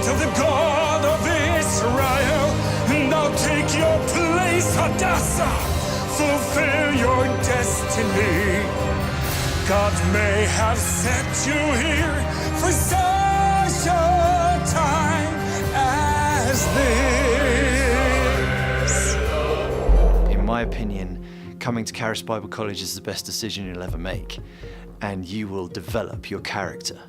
to the God of Israel. Now take your place, Hadassah. Fulfill your destiny. God may have set you here for such a time as this. In my opinion, coming to Caris Bible College is the best decision you'll ever make, and you will develop your character.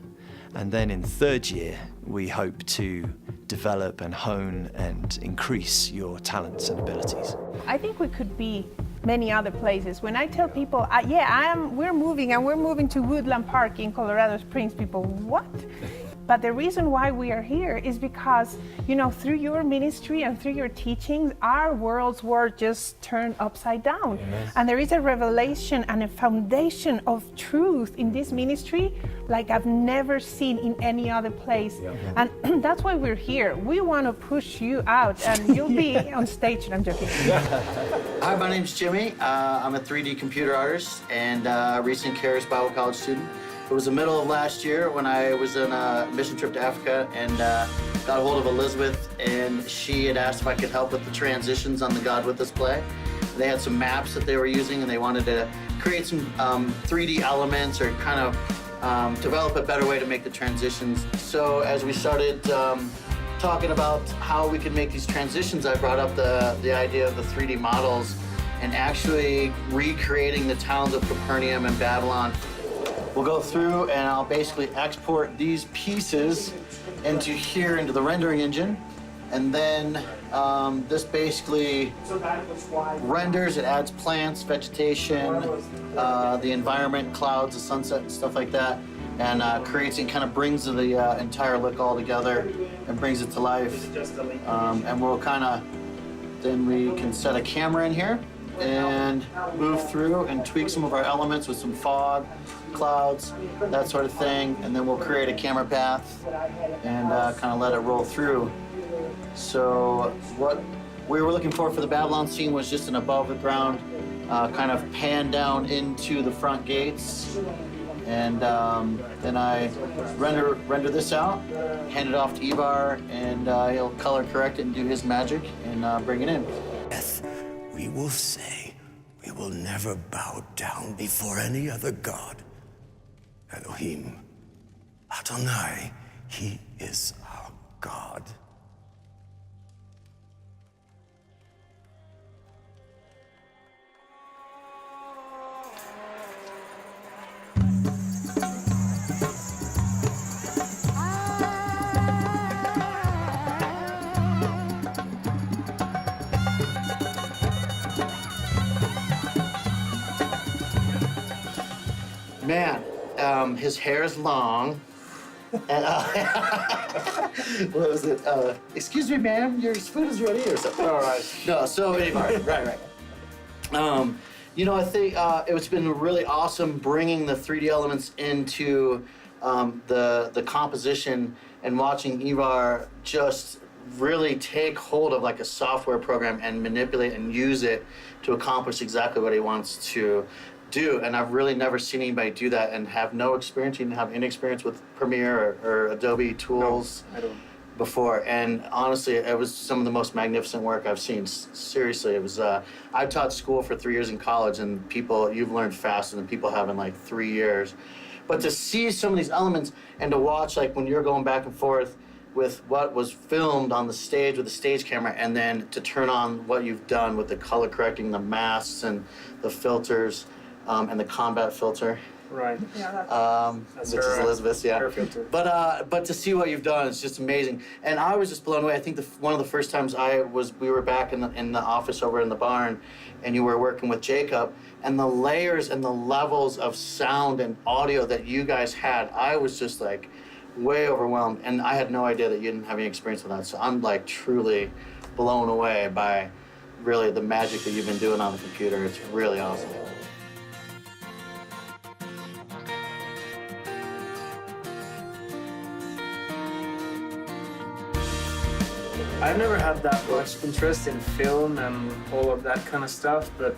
And then in third year, we hope to develop and hone and increase your talents and abilities. I think we could be many other places. When I tell people, we're moving to Woodland Park in Colorado Springs, people, what? But the reason why we are here is because, through your ministry and through your teachings, our worlds were just turned upside down. Yes. And there is a revelation and a foundation of truth in this ministry like I've never seen in any other place. Yeah. And that's why we're here. We want to push you out, and you'll be on stage. And I'm joking. Hi, my name's Jimmy. I'm a 3D computer artist and a recent Caris Bible College student. It was the middle of last year when I was on a mission trip to Africa and got a hold of Elizabeth, and she had asked if I could help with the transitions on the God With Us play. They had some maps that they were using, and they wanted to create some 3D elements or kind of develop a better way to make the transitions. So as we started talking about how we could make these transitions, I brought up the idea of the 3D models and actually recreating the towns of Capernaum and Babylon. We'll go through and I'll basically export these pieces into the rendering engine. And then this basically renders, it adds plants, vegetation, the environment, clouds, the sunset, stuff like that, and creates and kind of brings the entire look all together and brings it to life. And we'll then we can set a camera in here and move through and tweak some of our elements with some fog, clouds, that sort of thing, and then we'll create a camera path and kind of let it roll through. So what we were looking for the Babylon scene was just an above the ground kind of pan down into the front gates, and then I render this out, hand it off to Ivar, and he'll color correct it and do his magic and bring it in. We will say, we will never bow down before any other god. Elohim, Adonai, he is our God. Man, his hair is long. And what was it? Excuse me, ma'am, your food is ready or something. All right. No, so anyway, right. I think it's been really awesome bringing the 3D elements into the composition and watching Ivar just really take hold of like a software program and manipulate and use it to accomplish exactly what he wants to do. And I've really never seen anybody do that and have no experience, even have any experience with Premiere or Adobe tools before. And honestly, it was some of the most magnificent work I've seen. Seriously, it was, I taught school for 3 years in college, and you've learned faster than people have in like 3 years. But to see some of these elements and to watch like when you're going back and forth with what was filmed on the stage with the stage camera, and then to turn on what you've done with the color correcting, the masks and the filters, and the combat filter. Right. Yeah, which is Elizabeth's, yeah. Her filter. But to see what you've done is just amazing. And I was just blown away. I think one of the first times we were back in the office over in the barn, and you were working with Jacob, and the layers and the levels of sound and audio that you guys had, I was just like way overwhelmed. And I had no idea that you didn't have any experience with that. So I'm like truly blown away by really the magic that you've been doing on the computer. It's really awesome. I've never had that much interest in film and all of that kind of stuff, but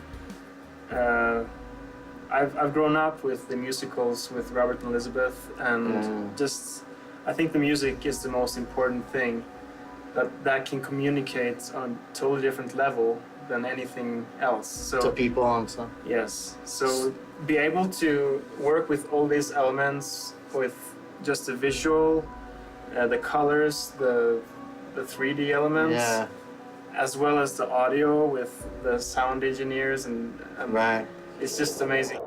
I've grown up with the musicals with Robert and Elizabeth, and just I think the music is the most important thing, that can communicate on a totally different level than anything else. So To people and stuff. yes, so be able to work with all these elements, with just the visual, the colors, the 3D elements, Yeah, as well as the audio with the sound engineers and right. it's just amazing.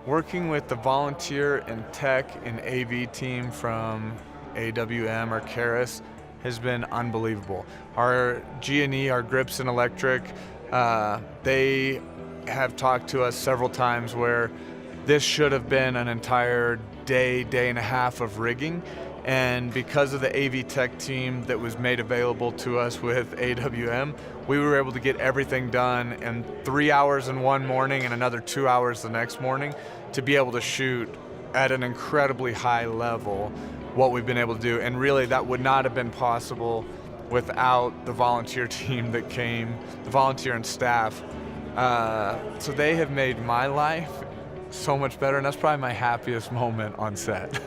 Working with the volunteer and tech and AV team from AWM or Keras has been unbelievable. Our G&E, our Grips and Electric, they have talked to us several times where this should have been an entire day and a half of rigging. And because of the AV tech team that was made available to us with AWM, we were able to get everything done in 3 hours in one morning and another 2 hours the next morning to be able to shoot at an incredibly high level what we've been able to do. And really that would not have been possible without the volunteer team that came, the volunteer and staff. So they have made my life so much better, and that's probably my happiest moment on set.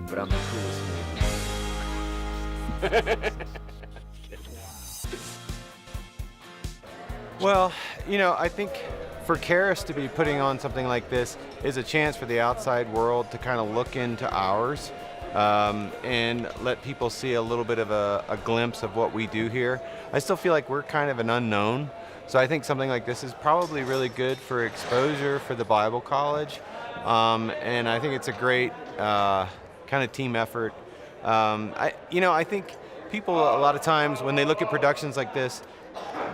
But I'm the coolest nigga. Well, you know, I think for Keras to be putting on something like this is a chance for the outside world to kind of look into ours and let people see a little bit of a glimpse of what we do here. I still feel like we're kind of an unknown, so I think something like this is probably really good for exposure for the Bible College, and I think it's a great kind of team effort. I think people a lot of times when they look at productions like this,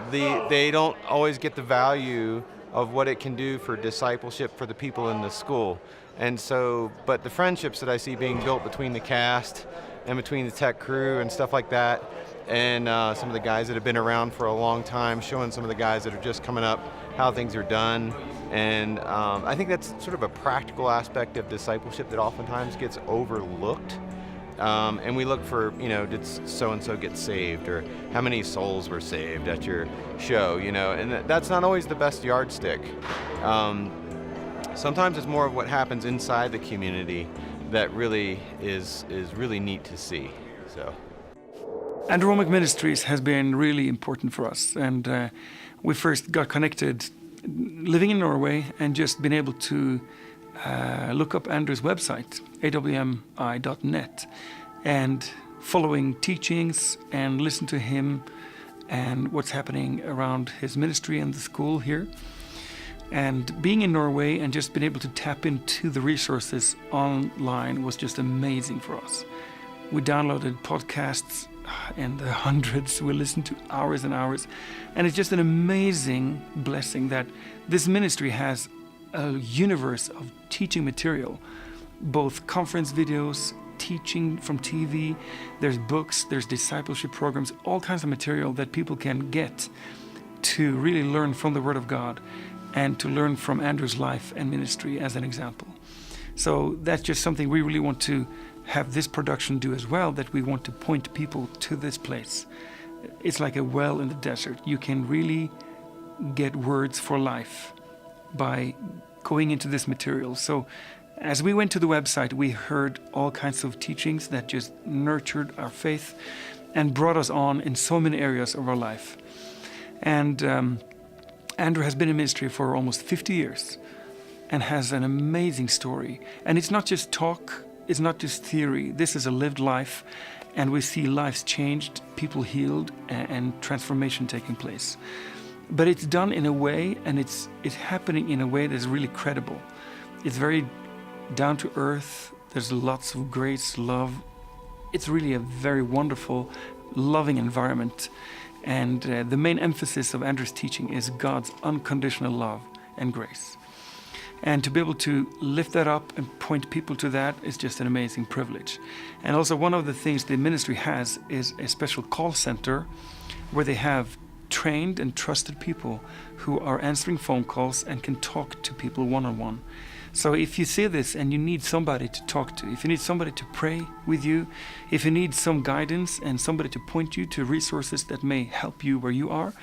they don't always get the value of what it can do for discipleship for the people in the school. And so, but the friendships that I see being built between the cast and between the tech crew and stuff like that, and some of the guys that have been around for a long time, showing some of the guys that are just coming up how things are done. And I think that's sort of a practical aspect of discipleship that oftentimes gets overlooked. And we look for, did so-and-so get saved, or how many souls were saved at your show, and that's not always the best yardstick. Sometimes it's more of what happens inside the community that really is really neat to see, so. Andromic Ministries has been really important for us, and we first got connected living in Norway and just been able to look up Andrew's website, awmi.net, and following teachings and listen to him and what's happening around his ministry and the school here. And being in Norway and just being able to tap into the resources online was just amazing for us. We downloaded podcasts in the hundreds. We listened to hours and hours. And it's just an amazing blessing that this ministry has a universe of teaching material, both conference videos, teaching from TV, there's books, there's discipleship programs, all kinds of material that people can get to really learn from the Word of God and to learn from Andrew's life and ministry as an example. So that's just something we really want to have this production do as well, that we want to point people to this place. It's like a well in the desert. You can really get words for life by going into this material. So as we went to the website, we heard all kinds of teachings that just nurtured our faith and brought us on in so many areas of our life. And Andrew has been in ministry for almost 50 years and has an amazing story. And it's not just talk, it's not just theory. This is a lived life, and we see lives changed, people healed, and transformation taking place. But it's done in a way, and it's happening in a way that's really credible. It's very down to earth. There's lots of grace, love. It's really a very wonderful, loving environment. And the main emphasis of Andrew's teaching is God's unconditional love and grace. And to be able to lift that up and point people to that is just an amazing privilege. And also one of the things the ministry has is a special call center where they have trained and trusted people who are answering phone calls and can talk to people one-on-one. So if you see this and you need somebody to talk to, if you need somebody to pray with you, if you need some guidance and somebody to point you to resources that may help you where you are,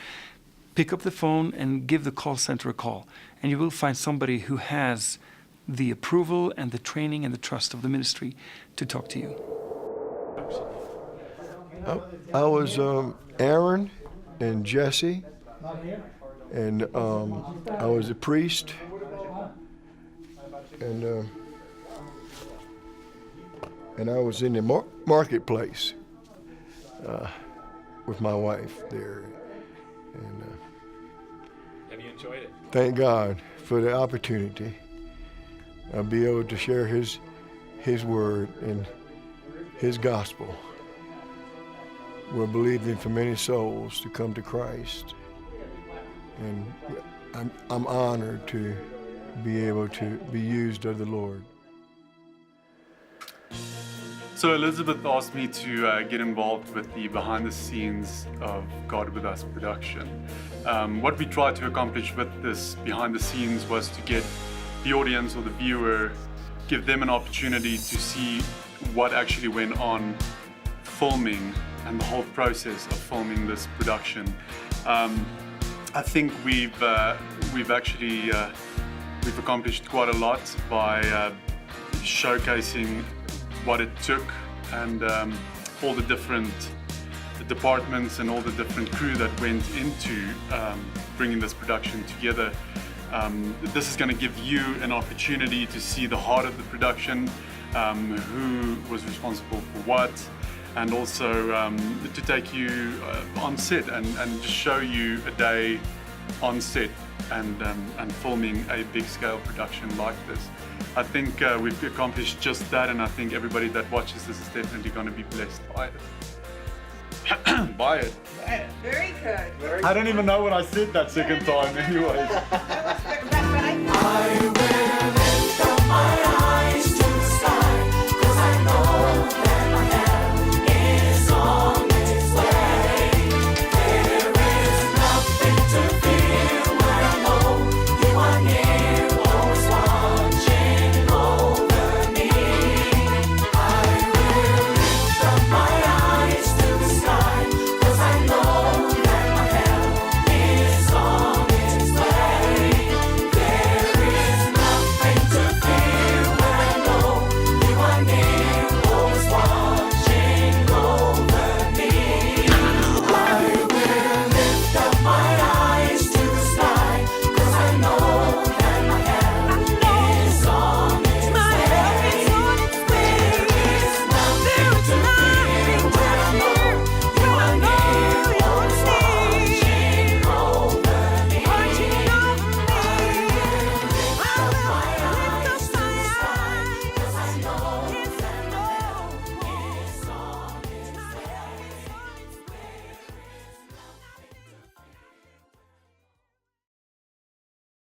pick up the phone and give the call center a call, and you will find somebody who has the approval and the training and the trust of the ministry to talk to you. I was Aaron and Jesse, and I was a priest, and I was in the marketplace with my wife there. And have you enjoyed it? Thank God for the opportunity. I'll be able to share His word and His gospel. We're believing for many souls to come to Christ, and I'm honored to be able to be used of the Lord. So Elizabeth asked me to get involved with the behind the scenes of God With Us production. What we tried to accomplish with this behind the scenes was to get the audience or the viewer, give them an opportunity to see what actually went on filming and the whole process of filming this production. I think we've accomplished quite a lot by showcasing what it took and all the different departments and all the different crew that went into bringing this production together. This is going to give you an opportunity to see the heart of the production, who was responsible for what, and also to take you on set and just show you a day on set and filming a big scale production like this. I think we've accomplished just that, and I think everybody that watches this is definitely going to be blessed by it. By it. Very good. I don't even know what I said that second time anyways. That's what I